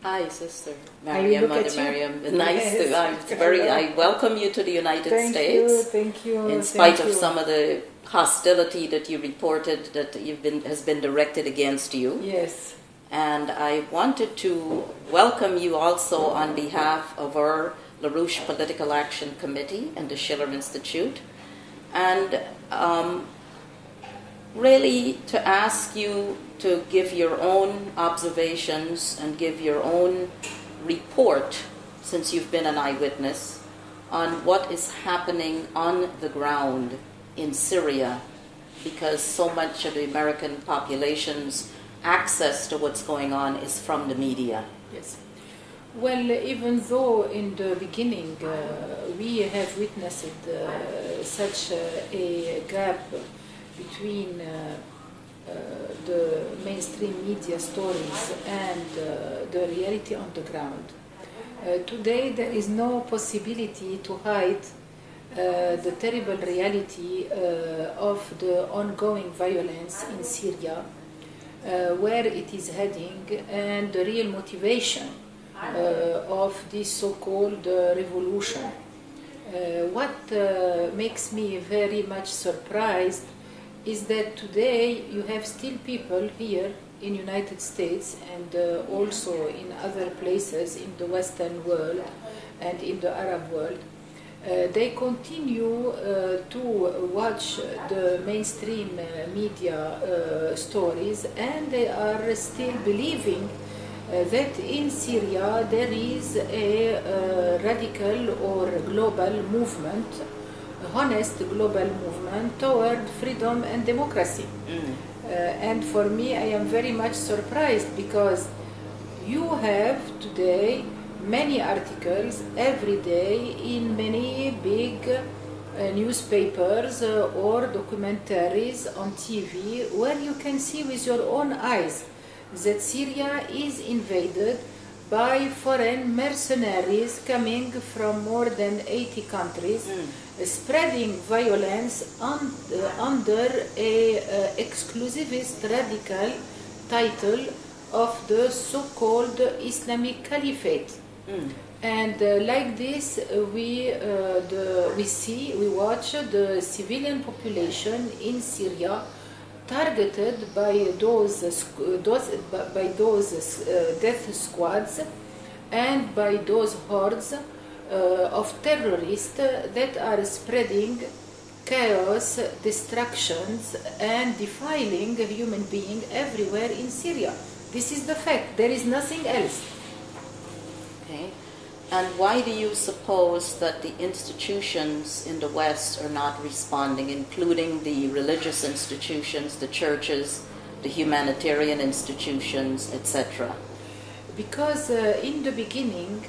Hi, Sister Mariam, Mother Mariam. Nice to. I welcome you to the United States. Thank you. In spite of some of the hostility that you reported that has been directed against you. Yes. And I wanted to welcome you also on behalf of our LaRouche Political Action Committee and the Schiller Institute, and really to ask you to give your own observations and give your own report, since you've been an eyewitness, on what is happening on the ground in Syria, because so much of the American population's access to what's going on is from the media. Yes. Well, even though in the beginning we have witnessed such a gap between the mainstream media stories and the reality on the ground, today there is no possibility to hide the terrible reality of the ongoing violence in Syria, where it is heading, and the real motivation of this so-called revolution. What makes me very much surprised is that today you have still people here in United States and also in other places in the Western world and in the Arab world. They continue to watch the mainstream media stories, and they are still believing that in Syria there is a radical or global movement, honest global movement toward freedom and democracy. And for me, I am very much surprised, because you have today many articles every day in many big newspapers or documentaries on TV, where you can see with your own eyes that Syria is invaded by foreign mercenaries coming from more than 80 countries, spreading violence under a exclusivist radical title of the so-called Islamic Caliphate. And like this, we watch the civilian population in Syria targeted by those death squads and by those hordes of terrorists that are spreading chaos, destructions, and defiling human beings everywhere in Syria. This is the fact. There is nothing else. Okay. And why do you suppose that the institutions in the West are not responding, including the religious institutions, the churches, the humanitarian institutions, etc.? Because in the beginning,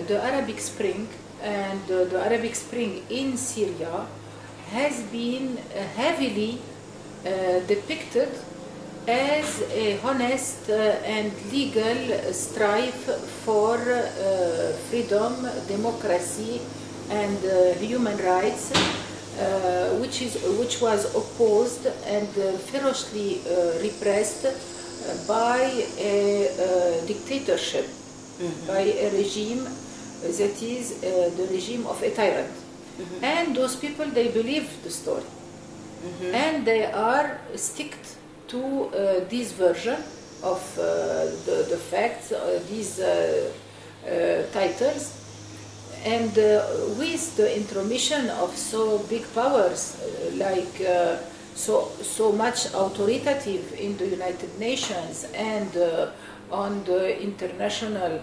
the Arabic Spring and the Arabic Spring in Syria has been heavily depicted as a honest and legal strife for freedom, democracy, and human rights, which was opposed and ferociously repressed by a dictatorship, by a regime that is the regime of a tyrant. And those people, they believe the story, and they are sticked to this version of the facts, these titles. And with the intromission of so big powers like so much authoritative in the United Nations and on the international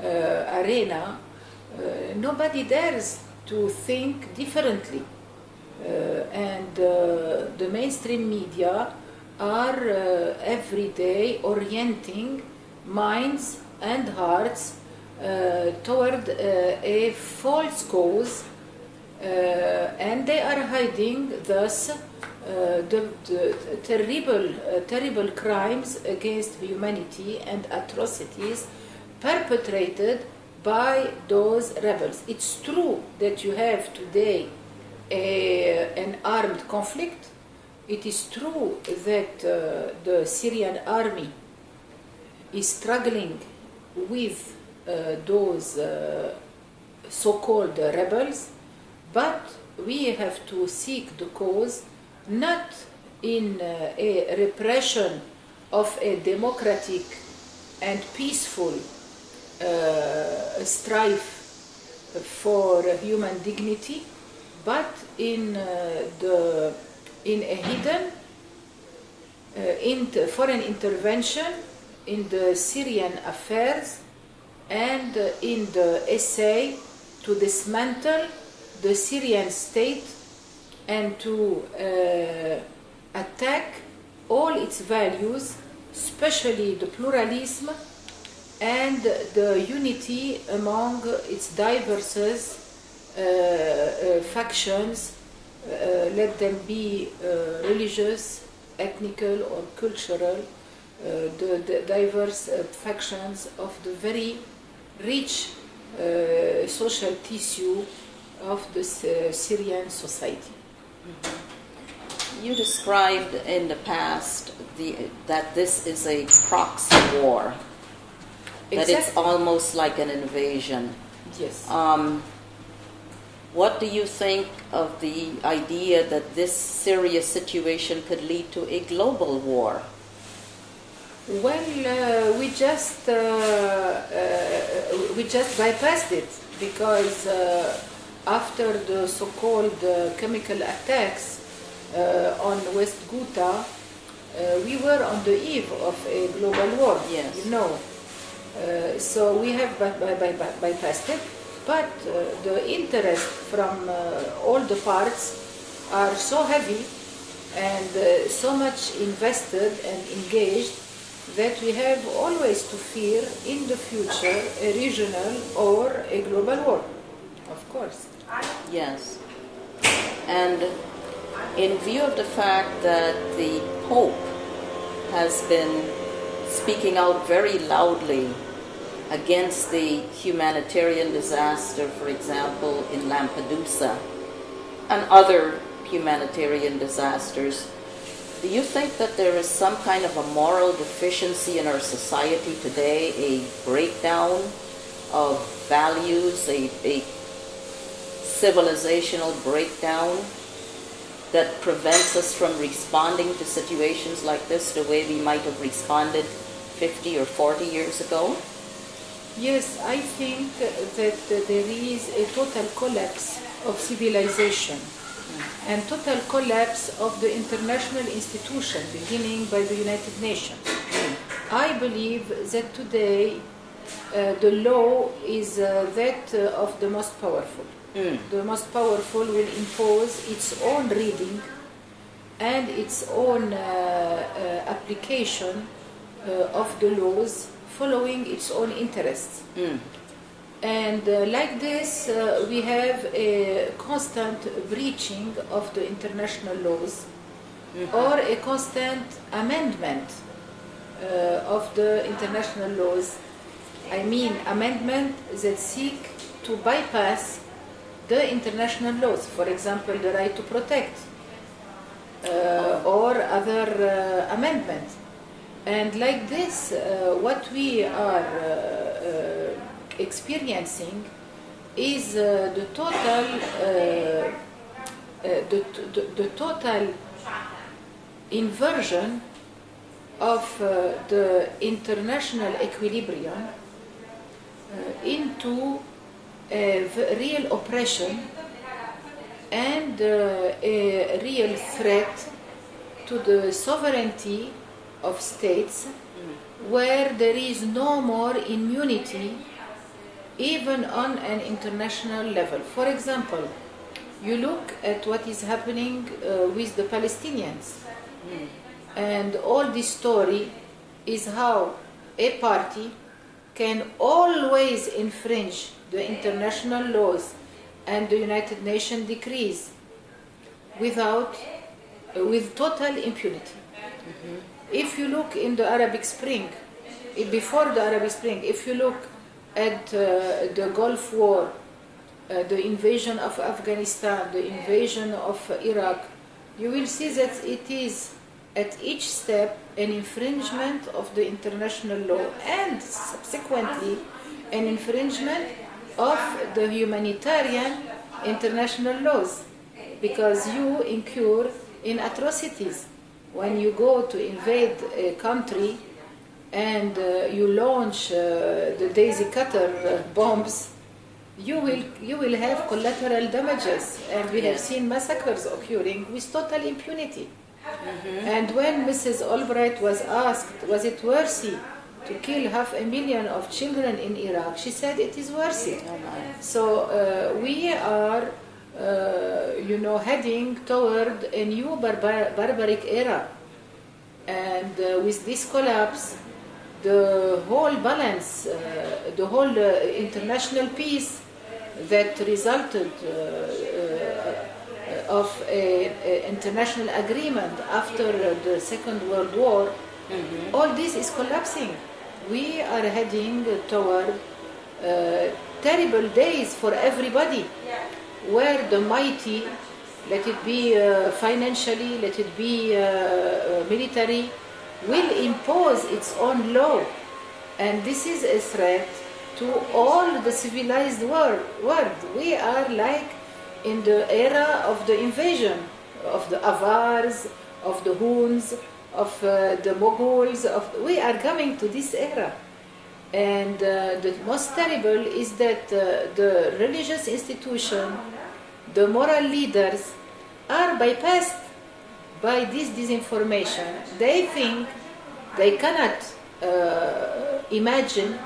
arena, nobody dares to think differently. And the mainstream media are every day orienting minds and hearts toward a false cause, and they are hiding thus the terrible crimes against humanity and atrocities perpetrated by those rebels. It's true that you have today an armed conflict. It is true that the Syrian army is struggling with those so-called rebels, but we have to seek the cause not in a repression of a democratic and peaceful strife for human dignity, but in a hidden foreign intervention in the Syrian affairs and in the essay to dismantle the Syrian state and to attack all its values, especially the pluralism and the unity among its diverse factions, let them be religious, ethnical or cultural, the diverse factions of the very rich social tissue of the Syrian society. You described in the past that this is a proxy war, that it's almost like an invasion. Yes. What do you think of the idea that this Syria situation could lead to a global war? Well, we just bypassed it because after the so-called chemical attacks on West Ghouta, we were on the eve of a global war. Yes. You know. So we have bypassed it, but the interest from all the parts are so heavy and so much invested and engaged that we have always to fear in the future a regional or a global war, of course. Yes. And in view of the fact that the Pope has been speaking out very loudly against the humanitarian disaster, for example, in Lampedusa, and other humanitarian disasters, do you think that there is some kind of a moral deficiency in our society today, a breakdown of values, a civilizational breakdown that prevents us from responding to situations like this the way we might have responded 50 or 40 years ago? Yes, I think that there is a total collapse of civilization and total collapse of the international institution, beginning by the United Nations. I believe that today the law is that of the most powerful. The most powerful will impose its own reading and its own application of the laws following its own interests. And like this, we have a constant breaching of the international laws or a constant amendment of the international laws. I mean amendment that seek to bypass the international laws, for example, the right to protect or other amendments. And like this, what we are experiencing is the total inversion of the international equilibrium into a real oppression and a real threat to the sovereignty of states, where there is no more immunity even on an international level. For example, you look at what is happening with the Palestinians, and all this story is how a party can always infringe the international laws and the United Nations decrees with total impunity. If you look in the Arabic Spring, before the Arabic Spring, if you look at the Gulf War, the invasion of Afghanistan, the invasion of Iraq, you will see that it is at each step an infringement of the international law and subsequently an infringement of the humanitarian international laws, because you incur in atrocities when you go to invade a country and you launch the daisy cutter bombs. You will have collateral damages, and we have seen massacres occurring with total impunity. And when Mrs. Albright was asked, was it worthy to kill 500,000 of children in Iraq, she said it is worthy. So we are, heading toward a new barbaric era, and with this collapse, the whole balance, the whole international peace that resulted of an international agreement after the Second World War, all this is collapsing. We are heading toward terrible days for everybody, where the mighty, let it be financially, let it be military, will impose its own law. And this is a threat to all the civilized world. We are like in the era of the invasion, of the Avars, of the Huns, of the Mughals. We are coming to this era. And the most terrible is that the religious institution, the moral leaders, are bypassed by this disinformation. They think they cannot imagine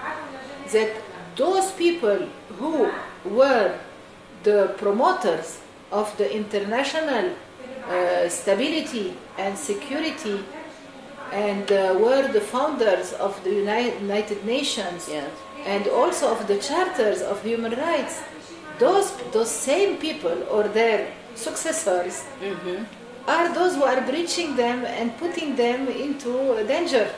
that those people who were the promoters of the international stability and security and were the founders of the United Nations and also of the charters of human rights, those same people or their successors are those who are breaching them and putting them into danger.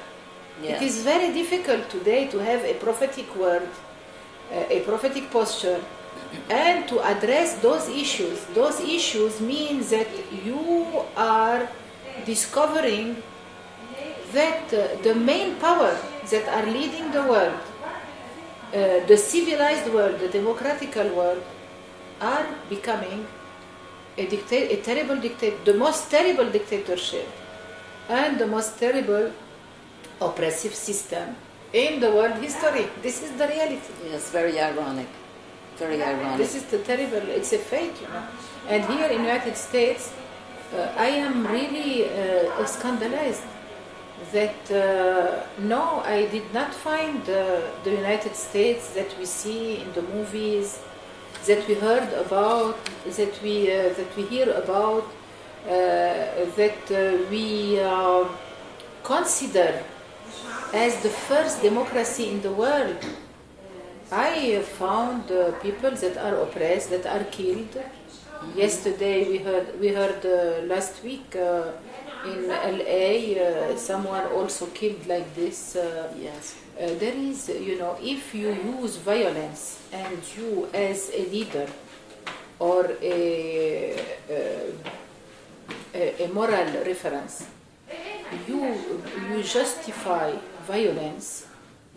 It is very difficult today to have a prophetic word, a prophetic posture, and to address those issues. Those issues mean that you are discovering that the main power that are leading the world, the civilized world, the democratical world, are becoming a terrible dictator, the most terrible dictatorship and the most terrible oppressive system in the world history. This is the reality. Yes, very ironic. Very ironic. This is the terrible, it's a fate, And here in the United States, I am really scandalized that no, I did not find the United States that we see in the movies, that we heard about, that we hear about, that we consider as the first democracy in the world. I found people that are oppressed, that are killed. Yesterday we heard last week in LA someone also killed like this. Yes. There is, if you use violence and you as a leader or a moral reference, you justify violence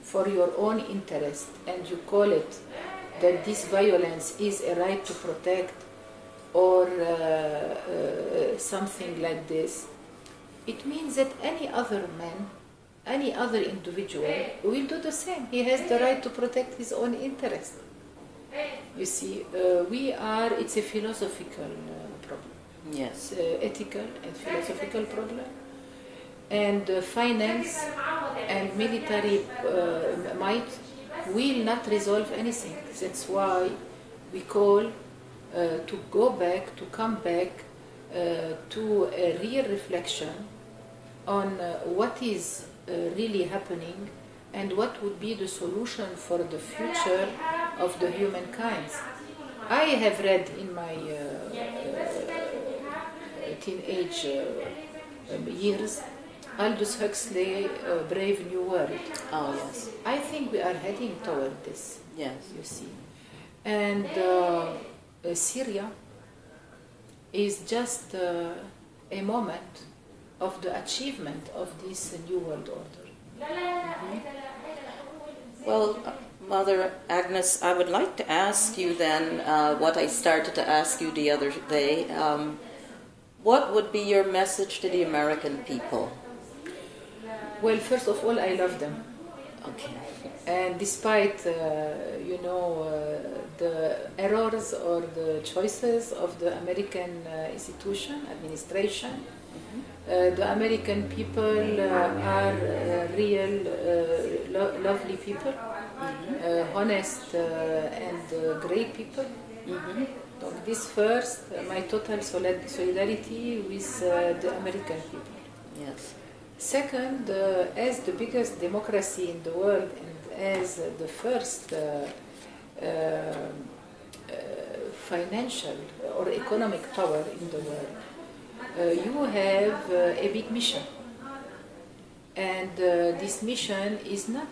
for your own interest, and you call it that this violence is a right to protect or something like this, it means that any other man, any other individual will do the same. He has the right to protect his own interest. You see, it's a philosophical problem. Yes. It's an ethical and philosophical problem. And finance and military might will not resolve anything. That's why we call to come back to a real reflection on what is really happening and what would be the solution for the future of the humankind. I have read in my teenage years Aldous Huxley, Brave New World. Oh, yes. I think we are heading toward this. Yes. You see. And Syria is just a moment of the achievement of this new world order. Well, Mother Agnes, I would like to ask you then what I started to ask you the other day. What would be your message to the American people? Well, first of all, I love them. Okay. And despite, the errors or the choices of the American institution, administration, the American people are real, lovely people, honest and great people. So this first, my total solidarity with the American people. Yes. Second, as the biggest democracy in the world and as the first financial or economic power in the world, you have a big mission. And this mission is not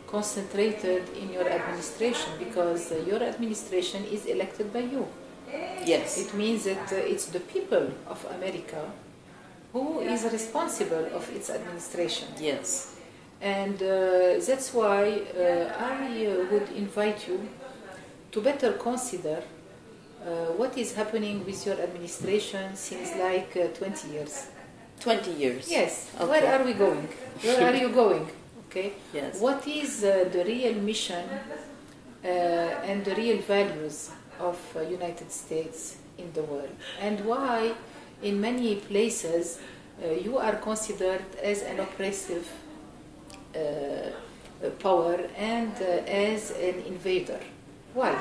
concentrated in your administration, because your administration is elected by you. Yes. It means that it's the people of America who is responsible of its administration. Yes. And that's why I would invite you to better consider what is happening with your administration since like 20 years. 20 years? Yes. Okay. Where are we going? Where are you going? Okay. Yes. What is the real mission and the real values of United States in the world? And why in many places you are considered as an oppressive power and as an invader? Why?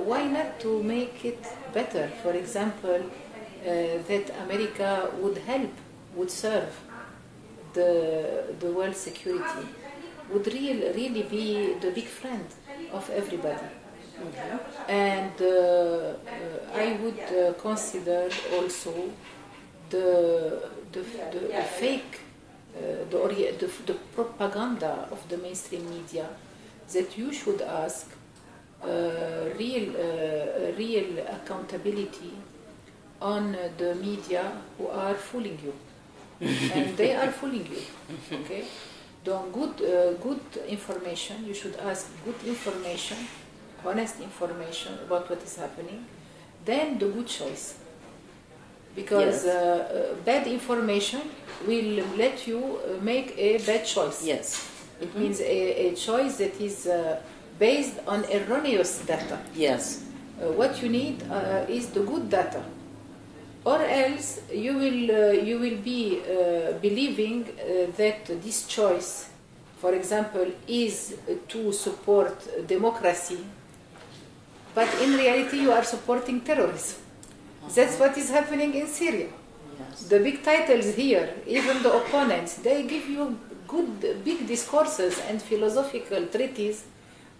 Why not to make it better? For example, that America would help, would serve the world security, would really be the big friend of everybody. And I would consider also the fake, the propaganda of the mainstream media, that you should ask real accountability on the media who are fooling you. And they are fooling you. Okay? Don't good information. You should ask good information, honest information about what is happening. Then the good choice, because bad information will let you make a bad choice. Yes. It means a choice that is based on erroneous data. Yes. What you need is the good data. Or else you will be believing that this choice, for example, is to support democracy, but in reality you are supporting terrorism. That's what is happening in Syria. Yes. The big titles here, even the opponents, they give you good big discourses and philosophical treatises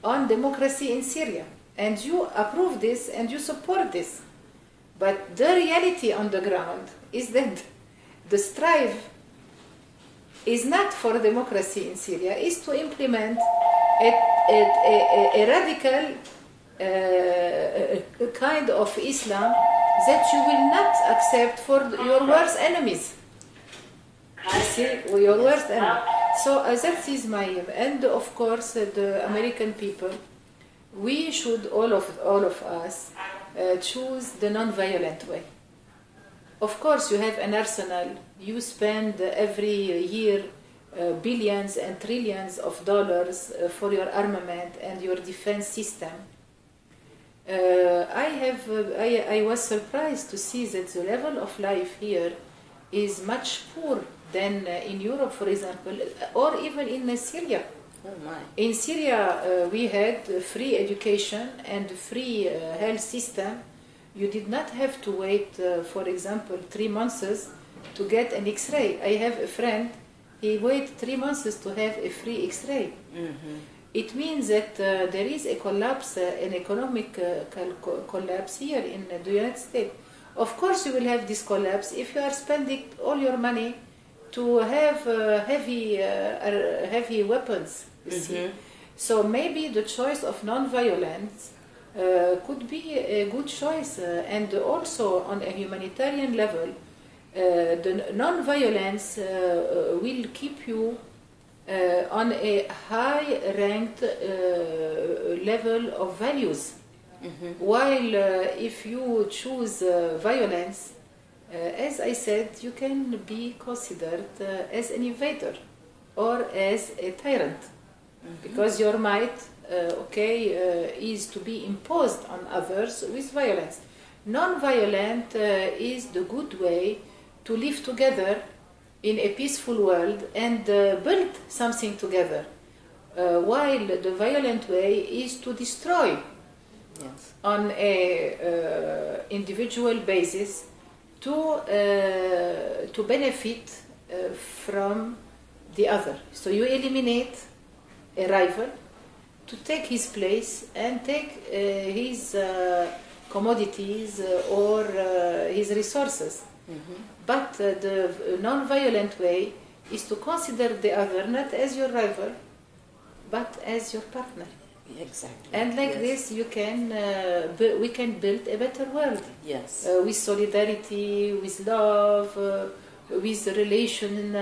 on democracy in Syria. And you approve this and you support this. But the reality on the ground is that the strive is not for democracy in Syria, is to implement a radical kind of Islam that you will not accept for your worst enemies. You see, your worst enemy. So that is my aim. And of course, the American people, we should, all of us, choose the non-violent way. Of course, you have an arsenal. You spend every year billions and trillions of dollars for your armament and your defense system. I was surprised to see that the level of life here is much poorer than in Europe, for example, or even in Syria. Oh my. In Syria, we had free education and free health system. You did not have to wait, for example, 3 months to get an X-ray. I have a friend, he waited 3 months to have a free X-ray. It means that there is a collapse, an economic collapse here in the United States. Of course you will have this collapse if you are spending all your money to have heavy weapons. You see? So maybe the choice of non-violence could be a good choice, and also on a humanitarian level, the non-violence will keep you on a high-ranked level of values. While if you choose violence, as I said, you can be considered as an invader or as a tyrant, because your might, is to be imposed on others with violence. Non-violent is the good way to live together in a peaceful world and build something together, while the violent way is to destroy on a individual basis to benefit from the other. So you eliminate a rival to take his place and take his commodities or his resources. But the non-violent way is to consider the other not as your rival, but as your partner. Exactly. And like this, you can we can build a better world. Yes. With solidarity, with love, with relation.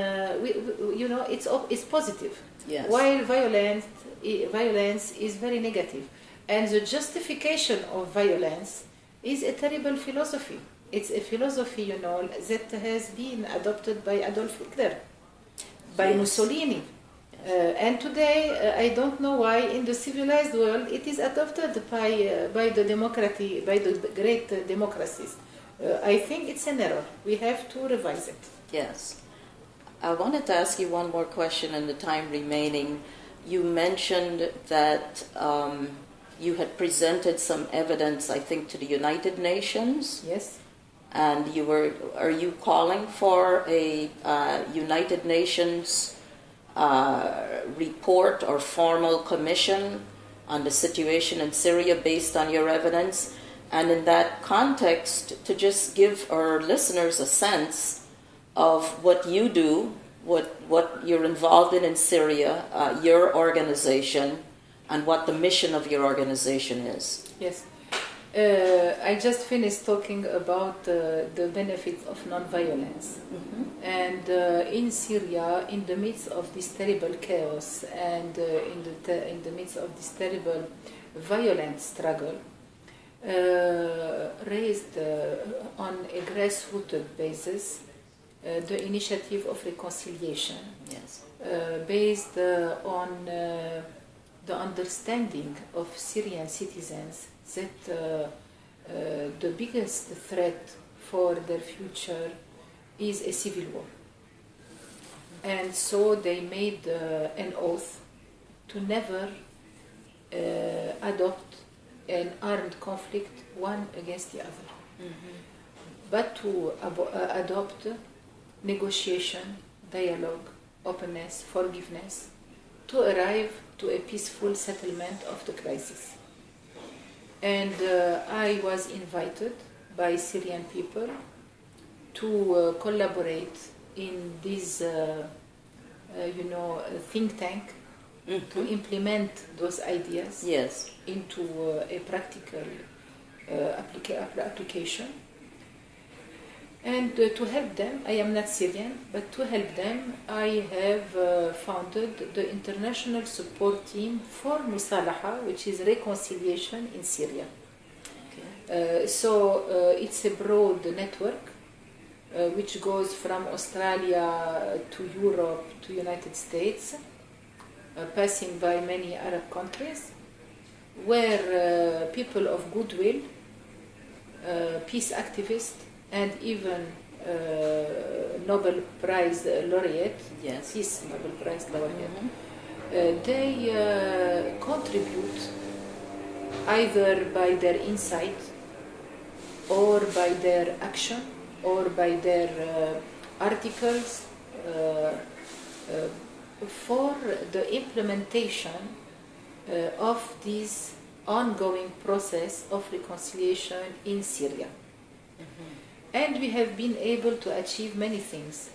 It's positive. Yes. While violence is very negative, and the justification of violence is a terrible philosophy. It's a philosophy, that has been adopted by Adolf Hitler, by Mussolini. And today, I don't know why in the civilized world it is adopted by the great democracies. I think it's an error. We have to revise it. Yes. I wanted to ask you one more question in the time remaining. You mentioned that you had presented some evidence, I think, to the United Nations. Yes. And are you calling for a United Nations report or formal commission on the situation in Syria based on your evidence? And in that context, to just give our listeners a sense of what you do, what you're involved in Syria, your organization, and what the mission of your organization is. Yes. I just finished talking about the benefits of non-violence. And in Syria, in the midst of this terrible chaos and in the midst of this terrible violent struggle, raised on a grassroots basis the initiative of reconciliation, based on the understanding of Syrian citizens that the biggest threat for their future is a civil war. And so they made an oath to never adopt an armed conflict one against the other, but to adopt negotiation, dialogue, openness, forgiveness, to arrive to a peaceful settlement of the crisis. And I was invited by Syrian people to collaborate in this, think tank to implement those ideas into a practical application. And to help them, I am not Syrian, but to help them, I have founded the International Support Team for Musalaha, which is reconciliation in Syria. So it's a broad network which goes from Australia to Europe to United States, passing by many Arab countries, where people of goodwill, peace activists, and even Nobel Prize laureate, peace Nobel Prize laureate, they contribute either by their insight or by their action or by their articles for the implementation of this ongoing process of reconciliation in Syria. And we have been able to achieve many things.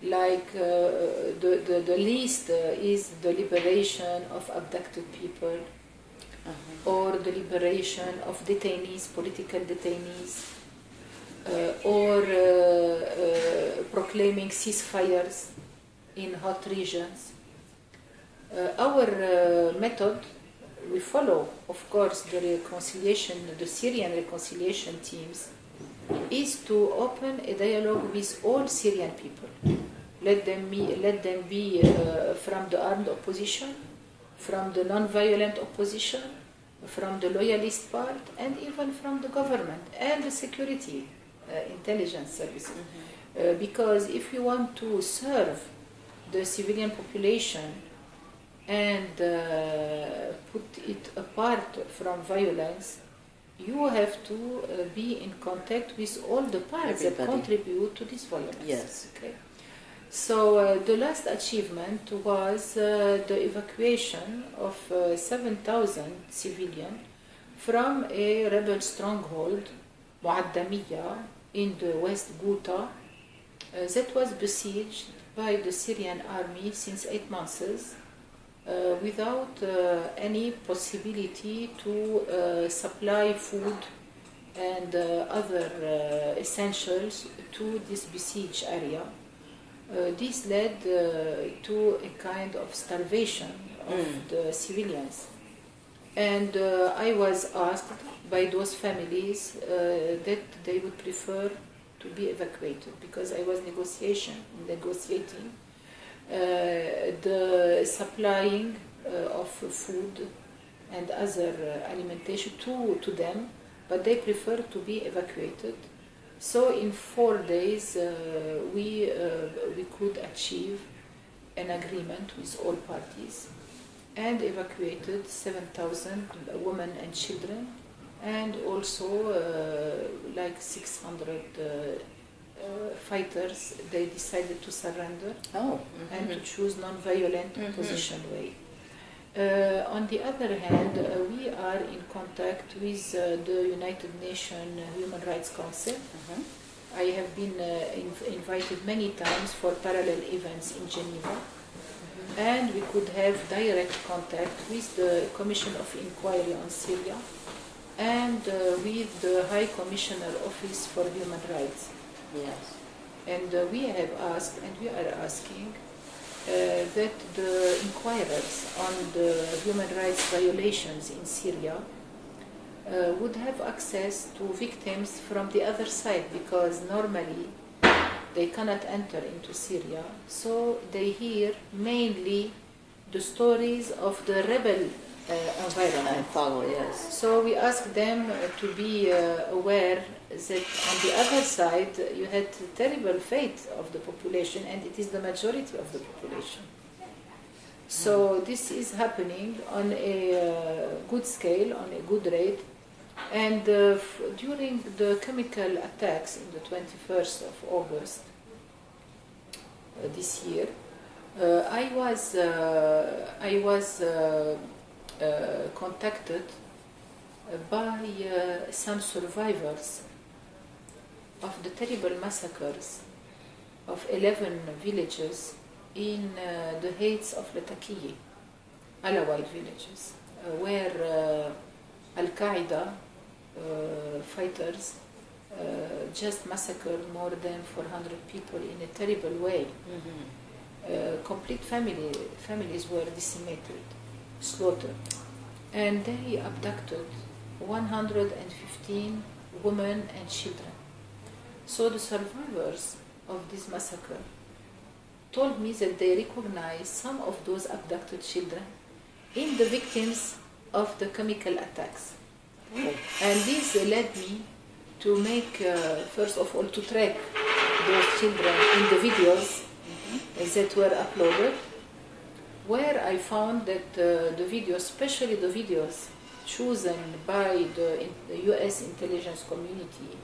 Like the least is the liberation of abducted people, or the liberation of detainees, political detainees, or proclaiming ceasefires in hot regions. Our method, we follow, of course, the Syrian reconciliation teams, is to open a dialogue with all Syrian people. Let them be from the armed opposition, from the non-violent opposition, from the loyalist part, and even from the government and the security intelligence services. Because if you want to serve the civilian population and put it apart from violence, you have to be in contact with all the parts that contribute to this violence. Yes. Okay. So the last achievement was the evacuation of 7,000 civilians from a rebel stronghold, Muaddamiya, in the West Ghouta, that was besieged by the Syrian army since 8 months without any possibility to supply food and other essentials to this besieged area. This led to a kind of starvation of the civilians. And I was asked by those families that they would prefer to be evacuated because I was negotiating the supplying of food and other alimentation to them, but they prefer to be evacuated. So in 4 days we could achieve an agreement with all parties and evacuated 7,000 women and children, and also like 600 fighters. They decided to surrender and to choose non-violent opposition way. On the other hand, we are in contact with the United Nations Human Rights Council. I have been invited many times for parallel events in Geneva, and we could have direct contact with the Commission of Inquiry on Syria and with the High Commissioner Office for Human Rights. Yes. And we have asked, and we are asking, that the inquirers on the human rights violations in Syria would have access to victims from the other side, because normally they cannot enter into Syria, so they hear mainly the stories of the rebel environment. I follow, yes. So we ask them to be aware that on the other side you had terrible fate of the population, and it is the majority of the population. So this is happening on a good scale, on a good rate, and during the chemical attacks in the 21st of August this year, I was contacted by some survivors of the terrible massacres of 11 villages in the heights of Latakia, Alawite villages, where Al-Qaeda fighters just massacred more than 400 people in a terrible way. Complete families were decimated, slaughtered, and they abducted 115 women and children. So the survivors of this massacre told me that they recognize some of those abducted children in the victims of the chemical attacks. And this led me to make, first of all, to track those children in the videos that were uploaded, where I found that the videos, especially the videos chosen by the US intelligence community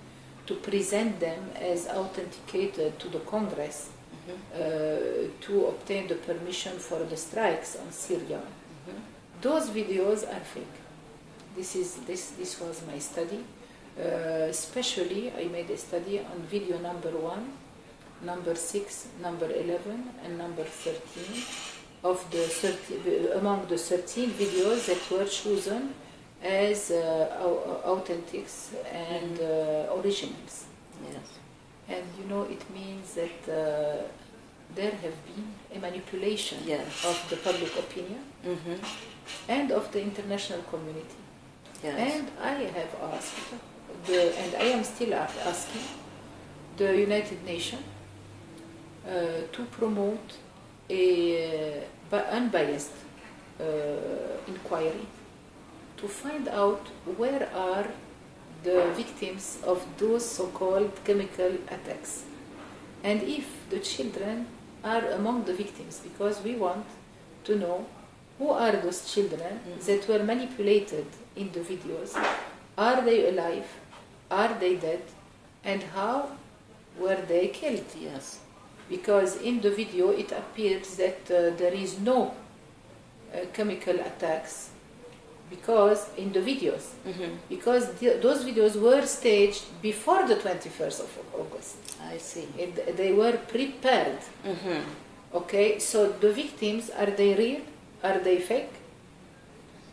to present them as authenticated to the Congress to obtain the permission for the strikes on Syria, those videos are fake. This was my study. Especially, I made a study on video number 1, number 6, number 11, and number 13 of the among the 13 videos that were chosen as authentics and originals. Yes. And you know, it means that there have been a manipulation Yes. of the public opinion and of the international community. Yes. And I have asked, and I am still asking, the United Nations to promote a unbiased inquiry to find out where are the victims of those so-called chemical attacks, and if the children are among the victims, because we want to know who are those children that were manipulated in the videos. Are they alive? Are they dead? And how were they killed? Yes. Because in the video it appears that there is no chemical attacks, because in the videos, because those videos were staged before the 21st of August. I see. They were prepared. Okay, so the victims, are they real? Are they fake?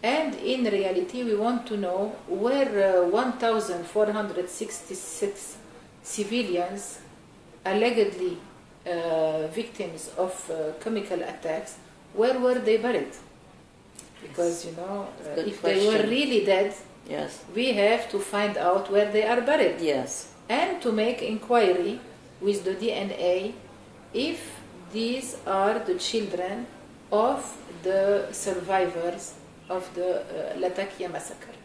And in reality, we want to know where 1,466 civilians allegedly victims of chemical attacks, where were they buried? Because, you know, if they were really dead, yes, we have to find out where they are buried. Yes. And to make inquiry with the DNA if these are the children of the survivors of the Latakia massacre.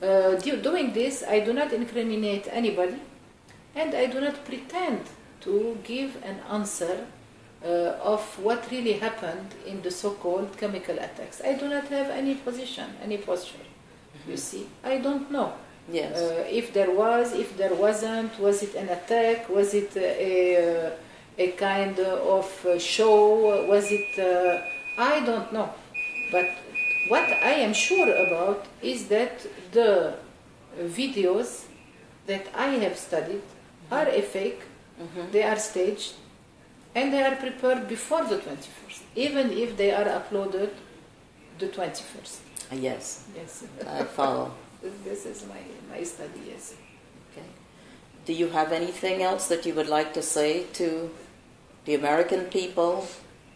Doing this, I do not incriminate anybody, and I do not pretend to give an answer of what really happened in the so-called chemical attacks. I do not have any position, any posture. You see, I don't know. Yes. If there was, if there wasn't, was it an attack? Was it a kind of show? Was it? I don't know. But what I am sure about is that the videos that I have studied are a fake. They are staged, and they are prepared before the 21st, even if they are uploaded the 21st. Yes. Yes. I follow. This is my study, yes. Okay. Do you have anything else that you would like to say to the American people,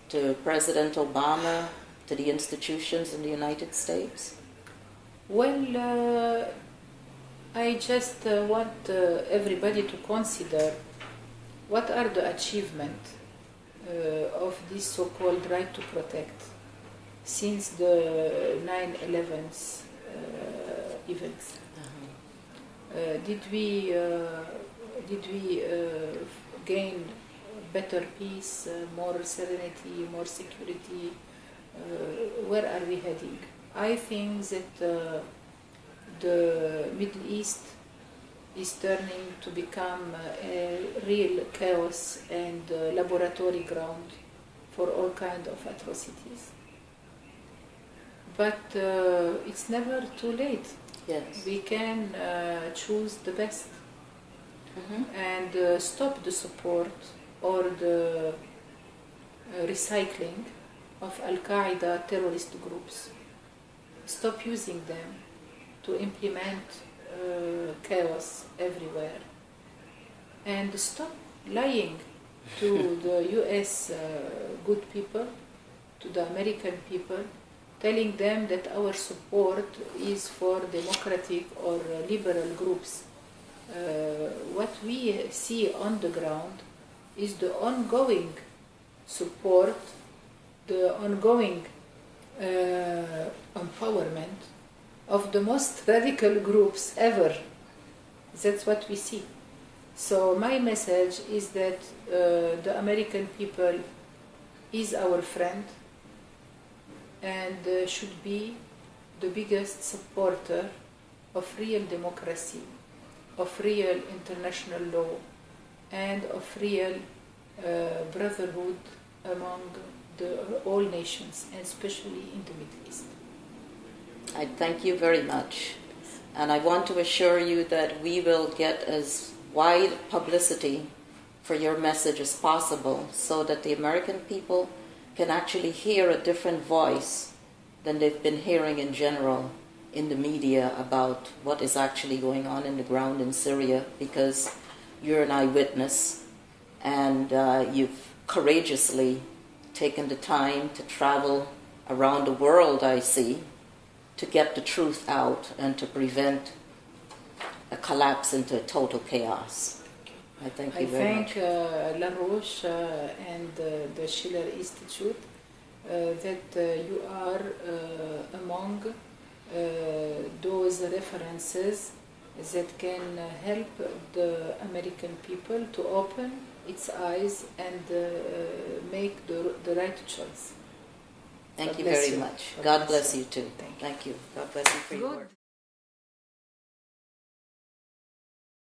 to President Obama, to the institutions in the United States? Well, I just want everybody to consider what are the achievements of this so-called right to protect since the 9/11 events. Did we gain better peace, more serenity, more security? Where are we heading? I think that the Middle East is turning to become a real chaos and laboratory ground for all kinds of atrocities. But it's never too late. Yes. We can choose the best and stop the support or the recycling of Al-Qaeda terrorist groups. Stop using them to implement chaos everywhere. And stop lying to the US good people, to the American people, telling them that our support is for democratic or liberal groups. What we see on the ground is the ongoing support, the ongoing empowerment of the most radical groups ever. That's what we see. So my message is that the American people is our friend and should be the biggest supporter of real democracy, of real international law, and of real brotherhood among all nations, and especially in the Middle East. I thank you very much. And I want to assure you that we will get as wide publicity for your message as possible so that the American people can actually hear a different voice than they've been hearing in general in the media about what is actually going on in the ground in Syria, because you're an eyewitness, and you've courageously taken the time to travel around the world, I see, to get the truth out and to prevent a collapse into total chaos. I thank you very much. I thank LaRouche and the Schiller Institute that you are among those references that can help the American people to open its eyes and make the right choice. Thank you very much. God bless you too. Thank you. God bless you for your work.